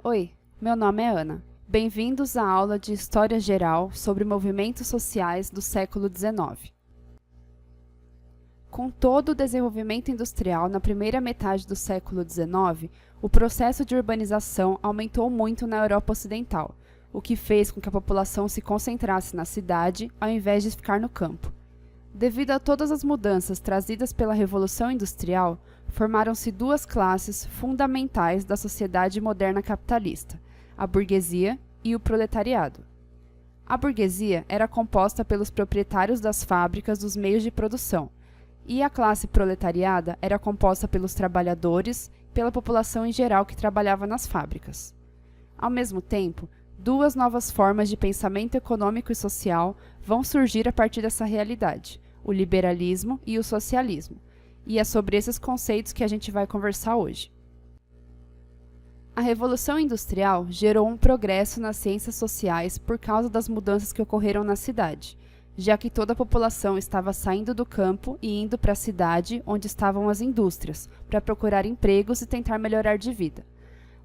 Oi, meu nome é Ana. Bem-vindos à aula de História Geral sobre movimentos sociais do século XIX. Com todo o desenvolvimento industrial na primeira metade do século XIX, o processo de urbanização aumentou muito na Europa Ocidental, o que fez com que a população se concentrasse na cidade ao invés de ficar no campo. Devido a todas as mudanças trazidas pela Revolução Industrial, formaram-se duas classes fundamentais da sociedade moderna capitalista, a burguesia e o proletariado. A burguesia era composta pelos proprietários das fábricas dos meios de produção, e a classe proletariada era composta pelos trabalhadores e pela população em geral que trabalhava nas fábricas. Ao mesmo tempo, duas novas formas de pensamento econômico e social vão surgir a partir dessa realidade, o liberalismo e o socialismo, e é sobre esses conceitos que a gente vai conversar hoje. A Revolução Industrial gerou um progresso nas ciências sociais por causa das mudanças que ocorreram na cidade, já que toda a população estava saindo do campo e indo para a cidade onde estavam as indústrias, para procurar empregos e tentar melhorar de vida.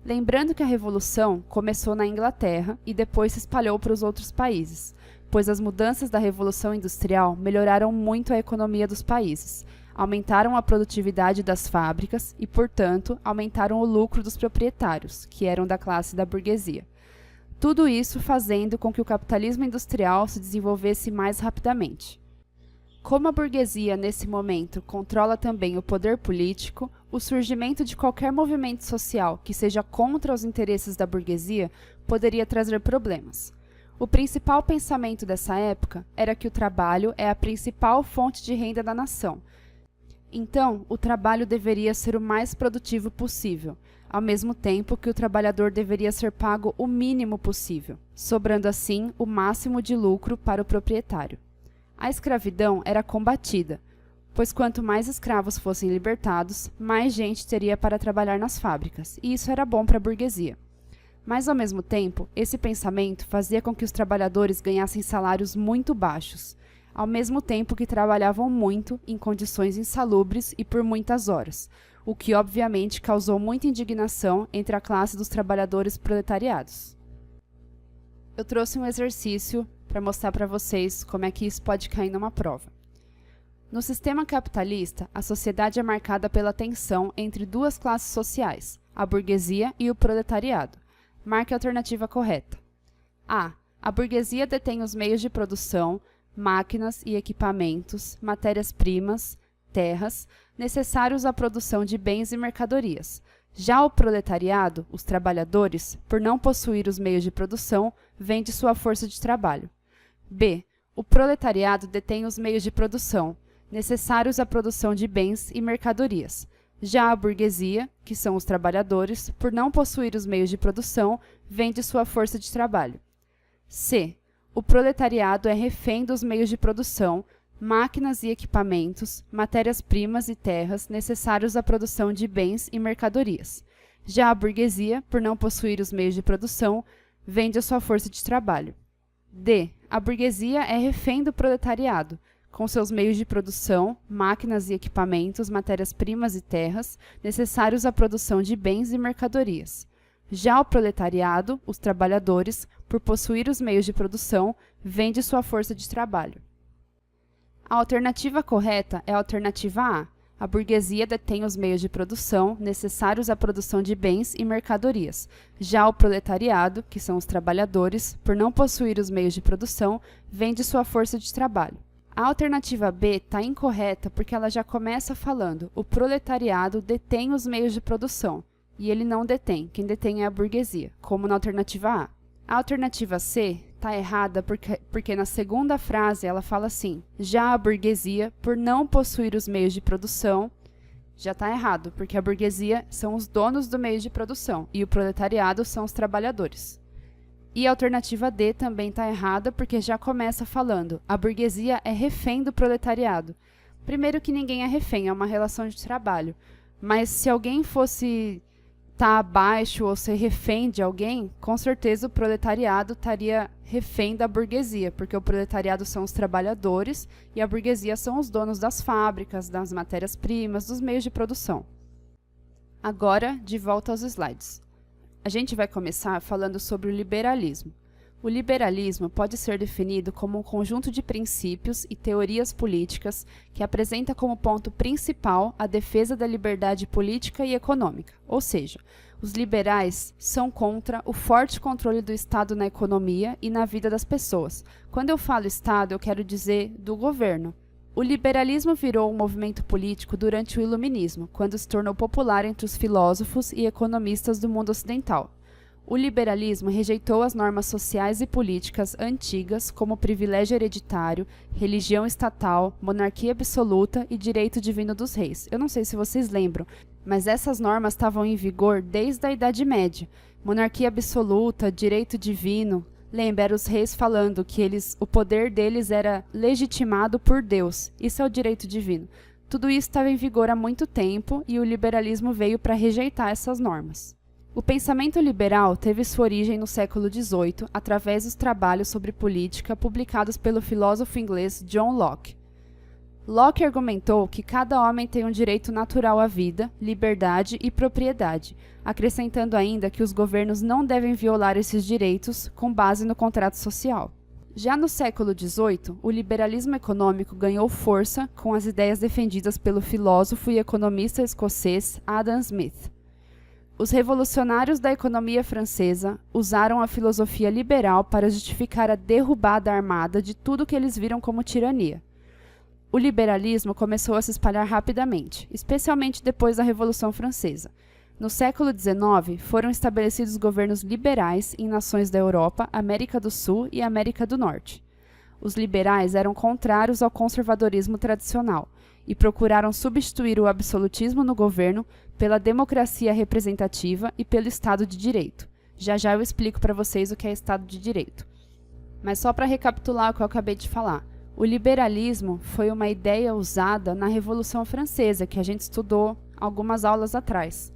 Lembrando que a Revolução começou na Inglaterra e depois se espalhou para os outros países, pois as mudanças da Revolução Industrial melhoraram muito a economia dos países, aumentaram a produtividade das fábricas e, portanto, aumentaram o lucro dos proprietários, que eram da classe da burguesia. Tudo isso fazendo com que o capitalismo industrial se desenvolvesse mais rapidamente. Como a burguesia, nesse momento, controla também o poder político, o surgimento de qualquer movimento social que seja contra os interesses da burguesia poderia trazer problemas. O principal pensamento dessa época era que o trabalho é a principal fonte de renda da nação. Então, o trabalho deveria ser o mais produtivo possível, ao mesmo tempo que o trabalhador deveria ser pago o mínimo possível, sobrando assim o máximo de lucro para o proprietário. A escravidão era combatida, pois quanto mais escravos fossem libertados, mais gente teria para trabalhar nas fábricas, e isso era bom para a burguesia. Mas, ao mesmo tempo, esse pensamento fazia com que os trabalhadores ganhassem salários muito baixos, ao mesmo tempo que trabalhavam muito em condições insalubres e por muitas horas, o que obviamente causou muita indignação entre a classe dos trabalhadores proletariados. Eu trouxe um exercício para mostrar para vocês como é que isso pode cair numa prova. No sistema capitalista, a sociedade é marcada pela tensão entre duas classes sociais, a burguesia e o proletariado. Marque a alternativa correta. A. A burguesia detém os meios de produção, máquinas e equipamentos, matérias-primas, terras, necessários à produção de bens e mercadorias. Já o proletariado, os trabalhadores, por não possuir os meios de produção, vende sua força de trabalho. B. O proletariado detém os meios de produção, necessários à produção de bens e mercadorias. Já a burguesia, que são os trabalhadores, por não possuir os meios de produção, vende sua força de trabalho. C. O proletariado é refém dos meios de produção, máquinas e equipamentos, matérias-primas e terras necessários à produção de bens e mercadorias. Já a burguesia, por não possuir os meios de produção, vende a sua força de trabalho. D. A burguesia é refém do proletariado, com seus meios de produção, máquinas e equipamentos, matérias-primas e terras, necessários à produção de bens e mercadorias. Já o proletariado, os trabalhadores, por possuir os meios de produção, vende sua força de trabalho. A alternativa correta é a alternativa A. A burguesia detém os meios de produção necessários à produção de bens e mercadorias. Já o proletariado, que são os trabalhadores, por não possuir os meios de produção, vende sua força de trabalho. A alternativa B está incorreta porque ela já começa falando o proletariado detém os meios de produção, e ele não detém, quem detém é a burguesia, como na alternativa A. A alternativa C está errada porque na segunda frase ela fala assim, já a burguesia, por não possuir os meios de produção, já está errado, porque a burguesia são os donos do meio de produção e o proletariado são os trabalhadores. E a alternativa D também está errada porque já começa falando, a burguesia é refém do proletariado. Primeiro que ninguém é refém, é uma relação de trabalho, mas se alguém fosse estar abaixo ou ser refém de alguém, com certeza o proletariado estaria refém da burguesia, porque o proletariado são os trabalhadores e a burguesia são os donos das fábricas, das matérias-primas, dos meios de produção. Agora, de volta aos slides. A gente vai começar falando sobre o liberalismo. O liberalismo pode ser definido como um conjunto de princípios e teorias políticas que apresenta como ponto principal a defesa da liberdade política e econômica, ou seja, os liberais são contra o forte controle do Estado na economia e na vida das pessoas. Quando eu falo Estado, eu quero dizer do governo. O liberalismo virou um movimento político durante o Iluminismo, quando se tornou popular entre os filósofos e economistas do mundo ocidental. O liberalismo rejeitou as normas sociais e políticas antigas, como privilégio hereditário, religião estatal, monarquia absoluta e direito divino dos reis. Eu não sei se vocês lembram, mas essas normas estavam em vigor desde a Idade Média. Monarquia absoluta, direito divino. Lembra, eram os reis falando que o poder deles era legitimado por Deus. Isso é o direito divino. Tudo isso estava em vigor há muito tempo e o liberalismo veio para rejeitar essas normas. O pensamento liberal teve sua origem no século XVIII através dos trabalhos sobre política publicados pelo filósofo inglês John Locke. Locke argumentou que cada homem tem um direito natural à vida, liberdade e propriedade, acrescentando ainda que os governos não devem violar esses direitos com base no contrato social. Já no século XVIII, o liberalismo econômico ganhou força com as ideias defendidas pelo filósofo e economista escocês Adam Smith. Os revolucionários da economia francesa usaram a filosofia liberal para justificar a derrubada armada de tudo que eles viram como tirania. O liberalismo começou a se espalhar rapidamente, especialmente depois da Revolução Francesa. No século XIX, foram estabelecidos governos liberais em nações da Europa, América do Sul e América do Norte. Os liberais eram contrários ao conservadorismo tradicional e procuraram substituir o absolutismo no governo pela democracia representativa e pelo Estado de Direito. Já já eu explico para vocês o que é Estado de Direito. Mas só para recapitular o que eu acabei de falar. O liberalismo foi uma ideia usada na Revolução Francesa, que a gente estudou algumas aulas atrás.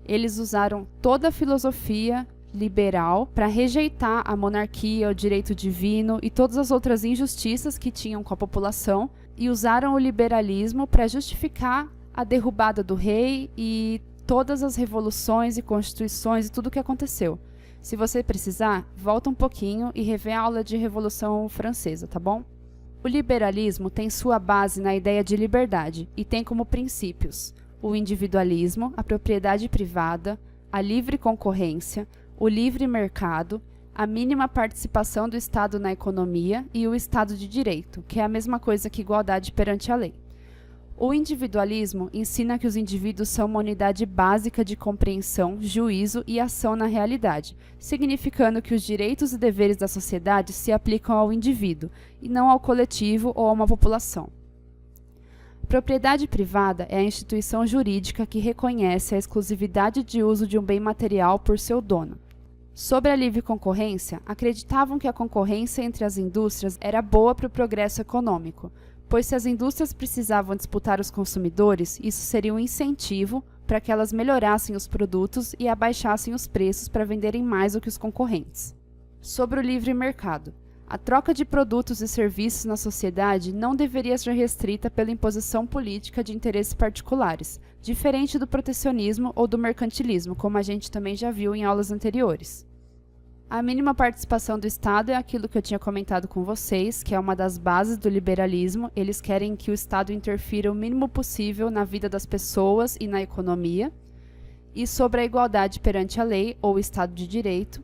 Eles usaram toda a filosofia liberal para rejeitar a monarquia, o direito divino e todas as outras injustiças que tinham com a população e usaram o liberalismo para justificar a derrubada do rei e todas as revoluções e constituições e tudo o que aconteceu. Se você precisar, volta um pouquinho e revê a aula de Revolução Francesa, tá bom? O liberalismo tem sua base na ideia de liberdade e tem como princípios o individualismo, a propriedade privada, a livre concorrência, o livre mercado, a mínima participação do Estado na economia e o Estado de Direito, que é a mesma coisa que igualdade perante a lei. O individualismo ensina que os indivíduos são uma unidade básica de compreensão, juízo e ação na realidade, significando que os direitos e deveres da sociedade se aplicam ao indivíduo, e não ao coletivo ou a uma população. Propriedade privada é a instituição jurídica que reconhece a exclusividade de uso de um bem material por seu dono. Sobre a livre concorrência, acreditavam que a concorrência entre as indústrias era boa para o progresso econômico, pois se as indústrias precisavam disputar os consumidores, isso seria um incentivo para que elas melhorassem os produtos e abaixassem os preços para venderem mais do que os concorrentes. Sobre o livre mercado, a troca de produtos e serviços na sociedade não deveria ser restrita pela imposição política de interesses particulares, diferente do protecionismo ou do mercantilismo, como a gente também já viu em aulas anteriores. A mínima participação do Estado é aquilo que eu tinha comentado com vocês, que é uma das bases do liberalismo. Eles querem que o Estado interfira o mínimo possível na vida das pessoas e na economia. E sobre a igualdade perante a lei, ou Estado de Direito,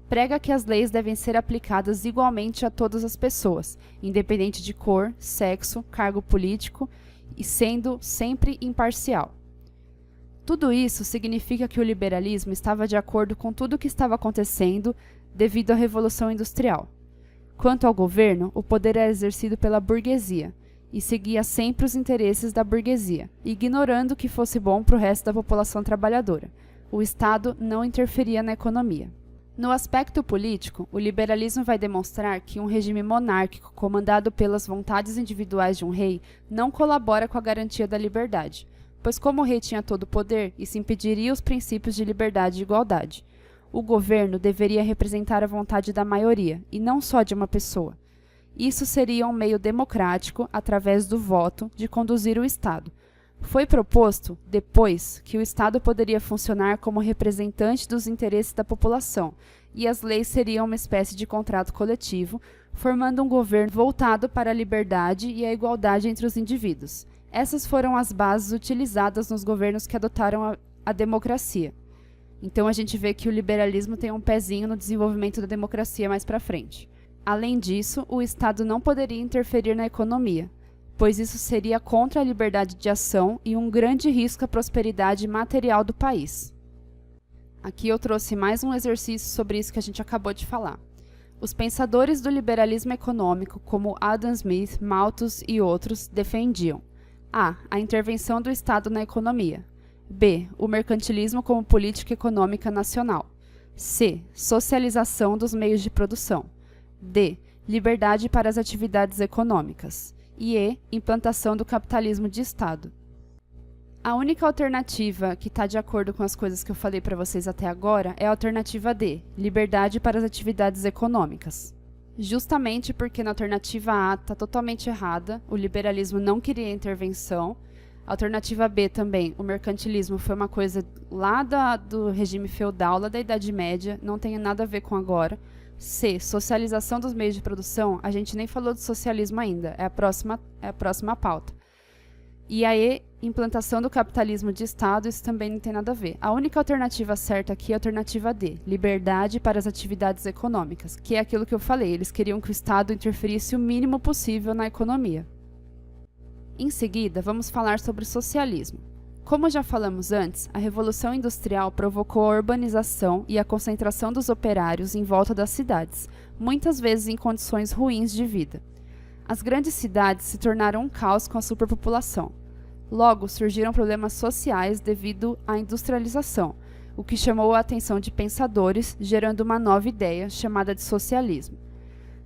prega que as leis devem ser aplicadas igualmente a todas as pessoas, independente de cor, sexo, cargo político e sendo sempre imparcial. Tudo isso significa que o liberalismo estava de acordo com tudo o que estava acontecendo devido à Revolução Industrial. Quanto ao governo, o poder era exercido pela burguesia e seguia sempre os interesses da burguesia, ignorando que fosse bom para o resto da população trabalhadora. O Estado não interferia na economia. No aspecto político, o liberalismo vai demonstrar que um regime monárquico comandado pelas vontades individuais de um rei não colabora com a garantia da liberdade, pois como o rei tinha todo o poder, isso impediria os princípios de liberdade e igualdade. O governo deveria representar a vontade da maioria, e não só de uma pessoa. Isso seria um meio democrático, através do voto, de conduzir o Estado. Foi proposto, depois, que o Estado poderia funcionar como representante dos interesses da população, e as leis seriam uma espécie de contrato coletivo, formando um governo voltado para a liberdade e a igualdade entre os indivíduos. Essas foram as bases utilizadas nos governos que adotaram a democracia. Então a gente vê que o liberalismo tem um pezinho no desenvolvimento da democracia mais para frente. Além disso, o Estado não poderia interferir na economia, pois isso seria contra a liberdade de ação e um grande risco à prosperidade material do país. Aqui eu trouxe mais um exercício sobre isso que a gente acabou de falar. Os pensadores do liberalismo econômico, como Adam Smith, Malthus e outros, defendiam a intervenção do Estado na economia. B. O mercantilismo como política econômica nacional. C. Socialização dos meios de produção. D. Liberdade para as atividades econômicas. E. Implantação do capitalismo de Estado. A única alternativa que está de acordo com as coisas que eu falei para vocês até agora é a alternativa D. Liberdade para as atividades econômicas. Justamente porque na alternativa A está totalmente errada, o liberalismo não queria intervenção. A alternativa B também, o mercantilismo foi uma coisa lá do regime feudal, lá da Idade Média, não tem nada a ver com agora. C, socialização dos meios de produção, a gente nem falou de socialismo ainda, é a próxima pauta. E a E, implantação do capitalismo de Estado, isso também não tem nada a ver. A única alternativa certa aqui é a alternativa D, liberdade para as atividades econômicas, que é aquilo que eu falei, eles queriam que o Estado interferisse o mínimo possível na economia. Em seguida, vamos falar sobre o socialismo. Como já falamos antes, a Revolução Industrial provocou a urbanização e a concentração dos operários em volta das cidades, muitas vezes em condições ruins de vida. As grandes cidades se tornaram um caos com a superpopulação. Logo, surgiram problemas sociais devido à industrialização, o que chamou a atenção de pensadores, gerando uma nova ideia chamada de socialismo.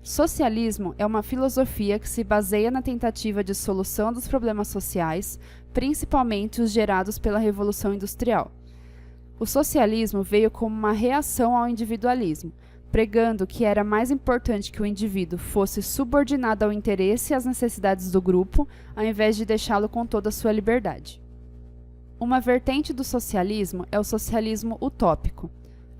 Socialismo é uma filosofia que se baseia na tentativa de solução dos problemas sociais, principalmente os gerados pela Revolução Industrial. O socialismo veio como uma reação ao individualismo, pregando que era mais importante que o indivíduo fosse subordinado ao interesse e às necessidades do grupo, ao invés de deixá-lo com toda a sua liberdade. Uma vertente do socialismo é o socialismo utópico.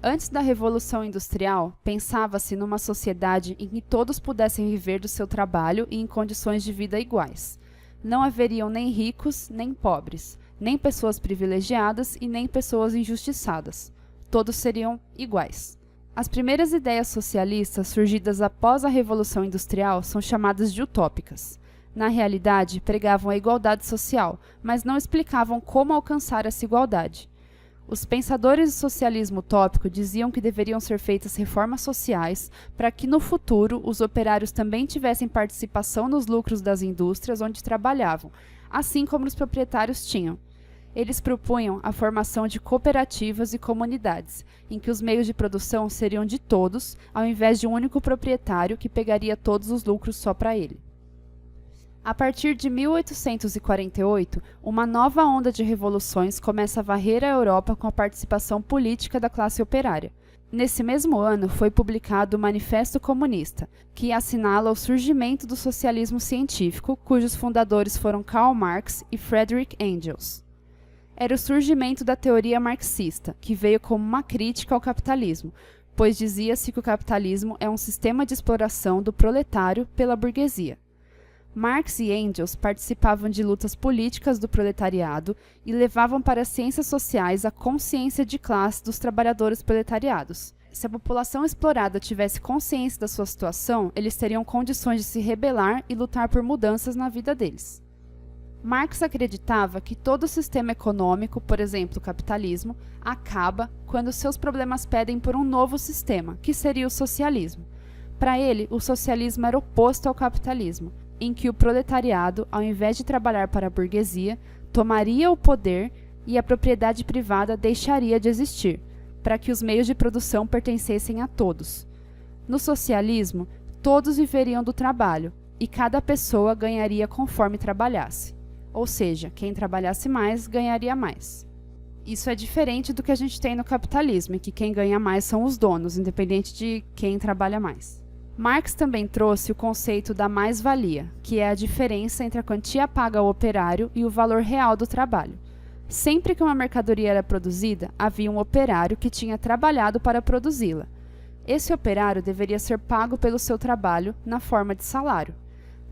Antes da Revolução Industrial, pensava-se numa sociedade em que todos pudessem viver do seu trabalho e em condições de vida iguais. Não haveriam nem ricos, nem pobres, nem pessoas privilegiadas e nem pessoas injustiçadas. Todos seriam iguais. As primeiras ideias socialistas surgidas após a Revolução Industrial são chamadas de utópicas. Na realidade, pregavam a igualdade social, mas não explicavam como alcançar essa igualdade. Os pensadores do socialismo utópico diziam que deveriam ser feitas reformas sociais para que, no futuro, os operários também tivessem participação nos lucros das indústrias onde trabalhavam, assim como os proprietários tinham. Eles propunham a formação de cooperativas e comunidades, em que os meios de produção seriam de todos, ao invés de um único proprietário que pegaria todos os lucros só para ele. A partir de 1848, uma nova onda de revoluções começa a varrer a Europa com a participação política da classe operária. Nesse mesmo ano, foi publicado o Manifesto Comunista, que assinala o surgimento do socialismo científico, cujos fundadores foram Karl Marx e Friedrich Engels. Era o surgimento da teoria marxista, que veio como uma crítica ao capitalismo, pois dizia-se que o capitalismo é um sistema de exploração do proletário pela burguesia. Marx e Engels participavam de lutas políticas do proletariado e levavam para as ciências sociais a consciência de classe dos trabalhadores proletariados. Se a população explorada tivesse consciência da sua situação, eles teriam condições de se rebelar e lutar por mudanças na vida deles. Marx acreditava que todo sistema econômico, por exemplo, o capitalismo, acaba quando seus problemas pedem por um novo sistema, que seria o socialismo. Para ele, o socialismo era oposto ao capitalismo, em que o proletariado, ao invés de trabalhar para a burguesia, tomaria o poder e a propriedade privada deixaria de existir, para que os meios de produção pertencessem a todos. No socialismo, todos viveriam do trabalho, e cada pessoa ganharia conforme trabalhasse. Ou seja, quem trabalhasse mais, ganharia mais. Isso é diferente do que a gente tem no capitalismo, em que quem ganha mais são os donos, independente de quem trabalha mais. Marx também trouxe o conceito da mais-valia, que é a diferença entre a quantia paga ao operário e o valor real do trabalho. Sempre que uma mercadoria era produzida, havia um operário que tinha trabalhado para produzi-la. Esse operário deveria ser pago pelo seu trabalho na forma de salário.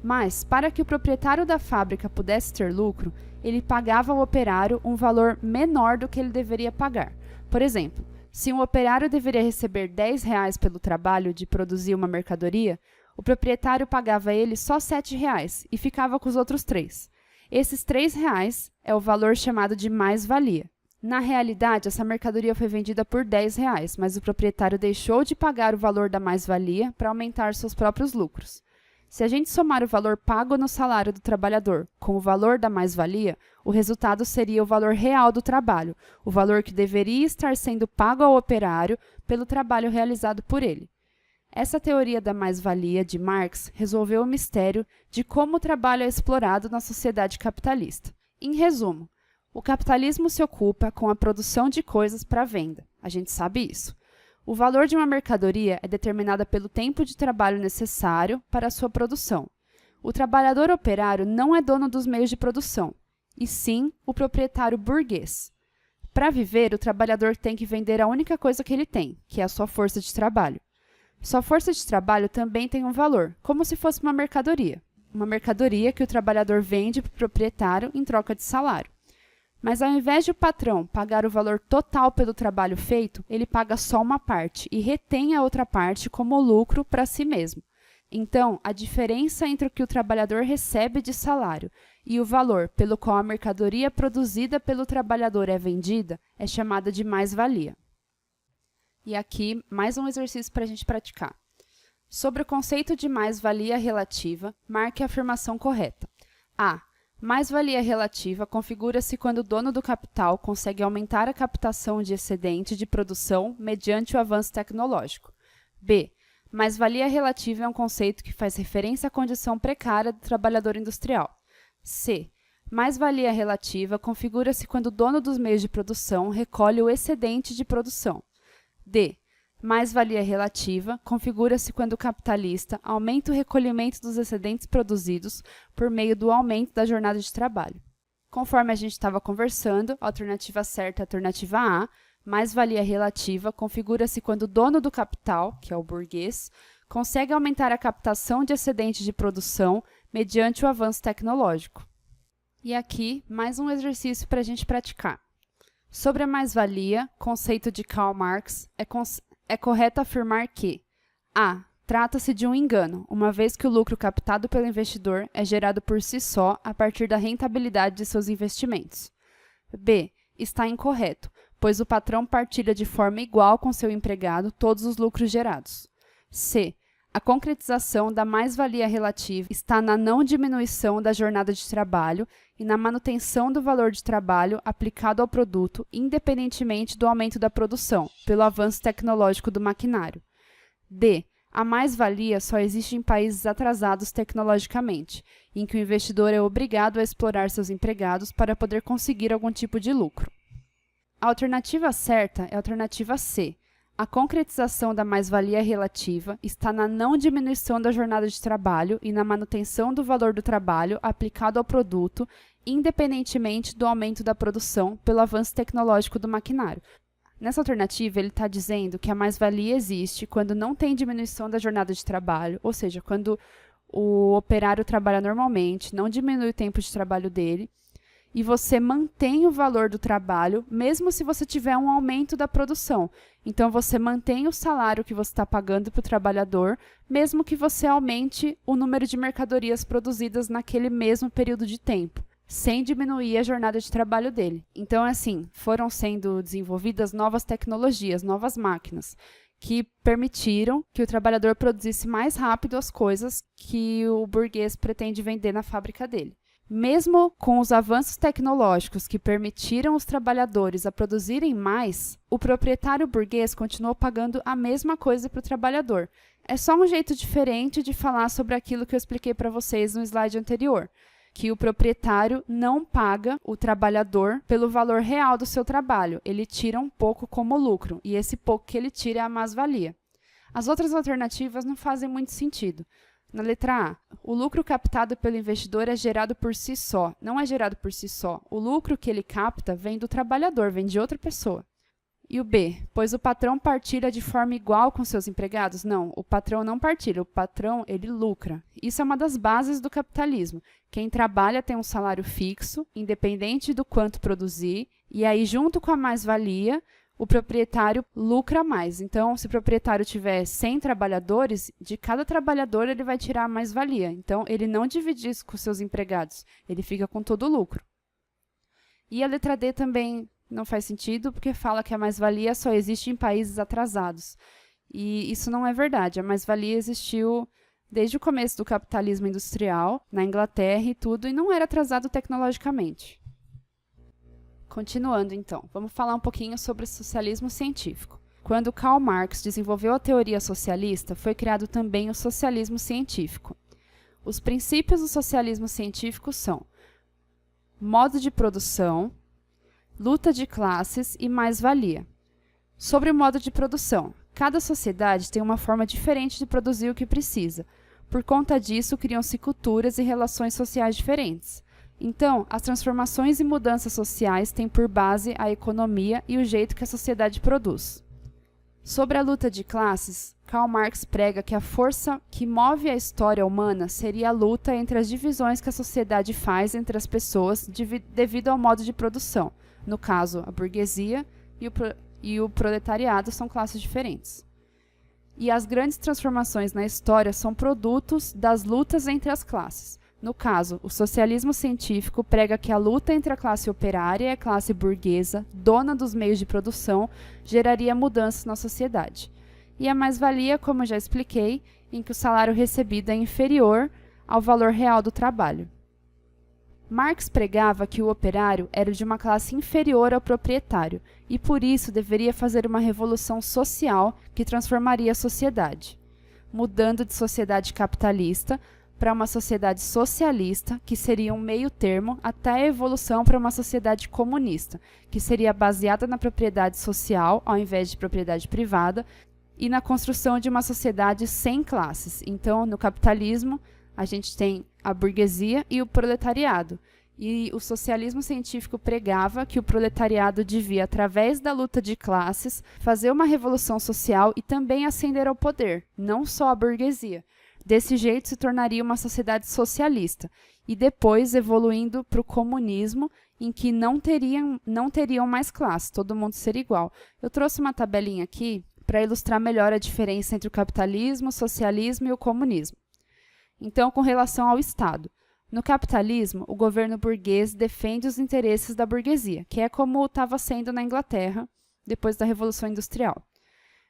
Mas, para que o proprietário da fábrica pudesse ter lucro, ele pagava ao operário um valor menor do que ele deveria pagar. Por exemplo, se um operário deveria receber R$10 pelo trabalho de produzir uma mercadoria, o proprietário pagava a ele só R$7 e ficava com os outros 3. Esses R$3 é o valor chamado de mais-valia. Na realidade, essa mercadoria foi vendida por R$10, mas o proprietário deixou de pagar o valor da mais-valia para aumentar seus próprios lucros. Se a gente somar o valor pago no salário do trabalhador com o valor da mais-valia, o resultado seria o valor real do trabalho, o valor que deveria estar sendo pago ao operário pelo trabalho realizado por ele. Essa teoria da mais-valia de Marx resolveu o mistério de como o trabalho é explorado na sociedade capitalista. Em resumo, o capitalismo se ocupa com a produção de coisas para venda. A gente sabe isso. O valor de uma mercadoria é determinado pelo tempo de trabalho necessário para a sua produção. O trabalhador operário não é dono dos meios de produção, e sim o proprietário burguês. Para viver, o trabalhador tem que vender a única coisa que ele tem, que é a sua força de trabalho. Sua força de trabalho também tem um valor, como se fosse uma mercadoria. Uma mercadoria que o trabalhador vende para o proprietário em troca de salário. Mas ao invés de o patrão pagar o valor total pelo trabalho feito, ele paga só uma parte e retém a outra parte como lucro para si mesmo. Então, a diferença entre o que o trabalhador recebe de salário e o valor pelo qual a mercadoria produzida pelo trabalhador é vendida é chamada de mais-valia. E aqui, mais um exercício para a gente praticar. Sobre o conceito de mais-valia relativa, marque a afirmação correta. A. Mais-valia relativa configura-se quando o dono do capital consegue aumentar a captação de excedente de produção mediante o avanço tecnológico. B. Mais-valia relativa é um conceito que faz referência à condição precária do trabalhador industrial. C. Mais-valia relativa configura-se quando o dono dos meios de produção recolhe o excedente de produção. D. Mais-valia relativa configura-se quando o capitalista aumenta o recolhimento dos excedentes produzidos por meio do aumento da jornada de trabalho. Conforme a gente estava conversando, a alternativa certa é a alternativa A. Mais-valia relativa configura-se quando o dono do capital, que é o burguês, consegue aumentar a captação de excedentes de produção mediante o avanço tecnológico. E aqui, mais um exercício para a gente praticar. Sobre a mais-valia, conceito de Karl Marx, é correto afirmar que A. Trata-se de um engano, uma vez que o lucro captado pelo investidor é gerado por si só a partir da rentabilidade de seus investimentos. B. Está incorreto, pois o patrão partilha de forma igual com seu empregado todos os lucros gerados. C. A concretização da mais-valia relativa está na não diminuição da jornada de trabalho e na manutenção do valor de trabalho aplicado ao produto, independentemente do aumento da produção, pelo avanço tecnológico do maquinário. D. A mais-valia só existe em países atrasados tecnologicamente, em que o investidor é obrigado a explorar seus empregados para poder conseguir algum tipo de lucro. A alternativa certa é a alternativa C. A concretização da mais-valia relativa está na não diminuição da jornada de trabalho e na manutenção do valor do trabalho aplicado ao produto, independentemente do aumento da produção pelo avanço tecnológico do maquinário. Nessa alternativa, ele está dizendo que a mais-valia existe quando não tem diminuição da jornada de trabalho, ou seja, quando o operário trabalha normalmente, não diminui o tempo de trabalho dele, e você mantém o valor do trabalho, mesmo se você tiver um aumento da produção. Então, você mantém o salário que você está pagando para o trabalhador, mesmo que você aumente o número de mercadorias produzidas naquele mesmo período de tempo, sem diminuir a jornada de trabalho dele. Então, assim, foram sendo desenvolvidas novas tecnologias, novas máquinas, que permitiram que o trabalhador produzisse mais rápido as coisas que o burguês pretende vender na fábrica dele. Mesmo com os avanços tecnológicos que permitiram os trabalhadores a produzirem mais, o proprietário burguês continuou pagando a mesma coisa para o trabalhador. É só um jeito diferente de falar sobre aquilo que eu expliquei para vocês no slide anterior, que o proprietário não paga o trabalhador pelo valor real do seu trabalho, ele tira um pouco como lucro, e esse pouco que ele tira é a mais-valia. As outras alternativas não fazem muito sentido. Na letra A, o lucro captado pelo investidor é gerado por si só. Não é gerado por si só. O lucro que ele capta vem do trabalhador, vem de outra pessoa. E o B, pois o patrão partilha de forma igual com seus empregados? Não, o patrão não partilha, o patrão ele lucra. Isso é uma das bases do capitalismo. Quem trabalha tem um salário fixo, independente do quanto produzir, e aí junto com a mais-valia, o proprietário lucra mais. Então, se o proprietário tiver 100 trabalhadores, de cada trabalhador ele vai tirar a mais-valia. Então, ele não divide isso com seus empregados, ele fica com todo o lucro. E a letra D também não faz sentido, porque fala que a mais-valia só existe em países atrasados. E isso não é verdade. A mais-valia existiu desde o começo do capitalismo industrial, na Inglaterra e tudo, e não era atrasado tecnologicamente. Continuando, então, vamos falar um pouquinho sobre o socialismo científico. Quando Karl Marx desenvolveu a teoria socialista, foi criado também o socialismo científico. Os princípios do socialismo científico são modo de produção, luta de classes e mais-valia. Sobre o modo de produção, cada sociedade tem uma forma diferente de produzir o que precisa. Por conta disso, criam-se culturas e relações sociais diferentes. Então, as transformações e mudanças sociais têm por base a economia e o jeito que a sociedade produz. Sobre a luta de classes, Karl Marx prega que a força que move a história humana seria a luta entre as divisões que a sociedade faz entre as pessoas devido ao modo de produção. No caso, a burguesia e o proletariado são classes diferentes. E as grandes transformações na história são produtos das lutas entre as classes. No caso, o socialismo científico prega que a luta entre a classe operária e a classe burguesa, dona dos meios de produção, geraria mudanças na sociedade. E a mais-valia, como já expliquei, em que o salário recebido é inferior ao valor real do trabalho. Marx pregava que o operário era de uma classe inferior ao proprietário e, por isso, deveria fazer uma revolução social que transformaria a sociedade, mudando de sociedade capitalista para uma sociedade socialista, que seria um meio termo até a evolução para uma sociedade comunista, que seria baseada na propriedade social ao invés de propriedade privada e na construção de uma sociedade sem classes. Então, no capitalismo, a gente tem a burguesia e o proletariado. E o socialismo científico pregava que o proletariado devia, através da luta de classes, fazer uma revolução social e também ascender ao poder, não só a burguesia. Desse jeito se tornaria uma sociedade socialista, e depois evoluindo para o comunismo, em que não teriam mais classes, todo mundo seria igual. Eu trouxe uma tabelinha aqui para ilustrar melhor a diferença entre o capitalismo, o socialismo e o comunismo. Então, com relação ao Estado. No capitalismo, o governo burguês defende os interesses da burguesia, que é como estava sendo na Inglaterra, depois da Revolução Industrial.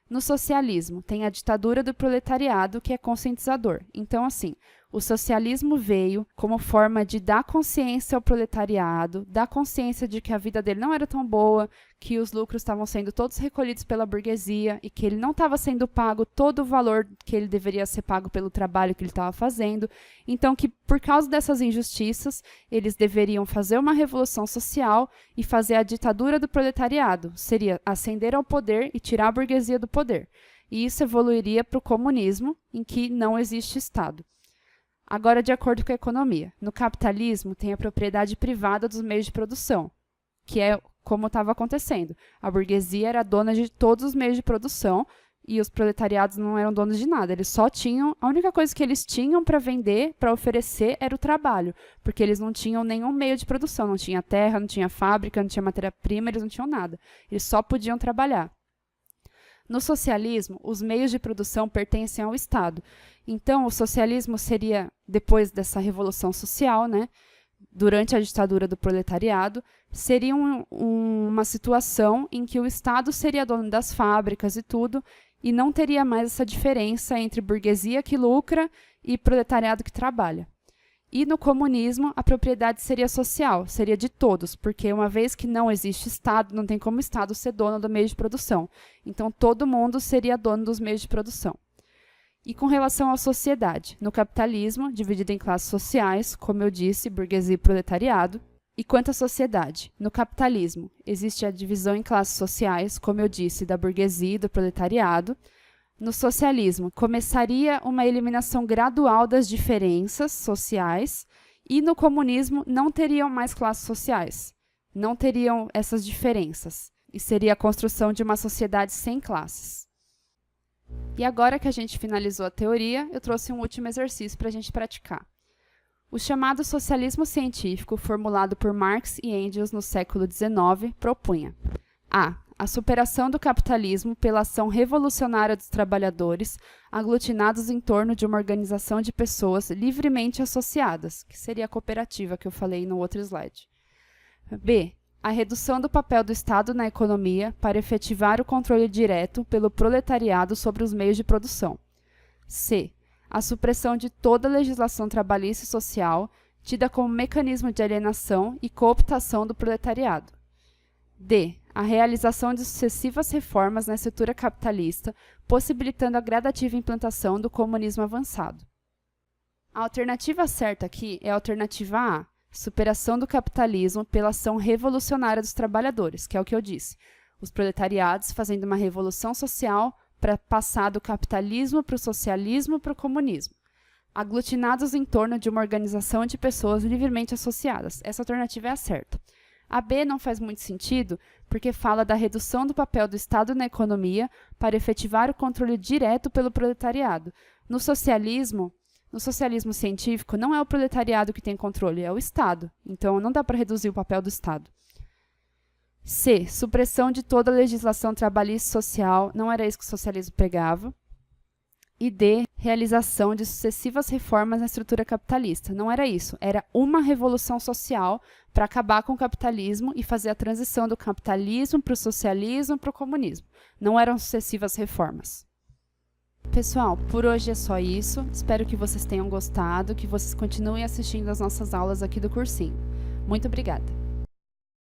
No socialismo, tem a ditadura do proletariado, que é conscientizador. Então, assim, o socialismo veio como forma de dar consciência ao proletariado, dar consciência de que a vida dele não era tão boa, que os lucros estavam sendo todos recolhidos pela burguesia e que ele não estava sendo pago todo o valor que ele deveria ser pago pelo trabalho que ele estava fazendo. Então, que por causa dessas injustiças, eles deveriam fazer uma revolução social e fazer a ditadura do proletariado. Seria ascender ao poder e tirar a burguesia do poder. E isso evoluiria para o comunismo, em que não existe Estado. Agora, de acordo com a economia, no capitalismo tem a propriedade privada dos meios de produção, que é como estava acontecendo. A burguesia era dona de todos os meios de produção e os proletariados não eram donos de nada. Eles só tinham, a única coisa que eles tinham para vender, para oferecer, era o trabalho, porque eles não tinham nenhum meio de produção, não tinha terra, não tinha fábrica, não tinha matéria-prima, eles não tinham nada. Eles só podiam trabalhar. No socialismo, os meios de produção pertencem ao Estado. Então, o socialismo seria, depois dessa revolução social, né, durante a ditadura do proletariado, seria uma situação em que o Estado seria dono das fábricas e tudo, e não teria mais essa diferença entre burguesia que lucra e proletariado que trabalha. E no comunismo, a propriedade seria social, seria de todos, porque uma vez que não existe Estado, não tem como o Estado ser dono do meio de produção. Então, todo mundo seria dono dos meios de produção. E com relação à sociedade, no capitalismo, dividido em classes sociais, como eu disse, burguesia e proletariado. E quanto à sociedade, no capitalismo, existe a divisão em classes sociais, como eu disse, da burguesia e do proletariado. No socialismo, começaria uma eliminação gradual das diferenças sociais, e no comunismo não teriam mais classes sociais, não teriam essas diferenças, e seria a construção de uma sociedade sem classes. E agora que a gente finalizou a teoria, eu trouxe um último exercício para a gente praticar. O chamado socialismo científico, formulado por Marx e Engels no século XIX, propunha a superação do capitalismo pela ação revolucionária dos trabalhadores, aglutinados em torno de uma organização de pessoas livremente associadas, que seria a cooperativa que eu falei no outro slide. B. A redução do papel do Estado na economia para efetivar o controle direto pelo proletariado sobre os meios de produção. C. A supressão de toda a legislação trabalhista e social, tida como mecanismo de alienação e cooptação do proletariado. D. A realização de sucessivas reformas na estrutura capitalista, possibilitando a gradativa implantação do comunismo avançado. A alternativa certa aqui é a alternativa A, superação do capitalismo pela ação revolucionária dos trabalhadores, que é o que eu disse. Os proletariados fazendo uma revolução social para passar do capitalismo para o socialismo para o comunismo, aglutinados em torno de uma organização de pessoas livremente associadas. Essa alternativa é a certa. A B não faz muito sentido, porque fala da redução do papel do Estado na economia para efetivar o controle direto pelo proletariado. No socialismo científico, não é o proletariado que tem controle, é o Estado. Então, não dá para reduzir o papel do Estado. C. Supressão de toda a legislação trabalhista e social, não era isso que o socialismo pregava. E D. Realização de sucessivas reformas na estrutura capitalista. Não era isso, era uma revolução social para acabar com o capitalismo e fazer a transição do capitalismo para o socialismo para o comunismo. Não eram sucessivas reformas. Pessoal, por hoje é só isso. Espero que vocês tenham gostado, que vocês continuem assistindo às nossas aulas aqui do cursinho. Muito obrigada!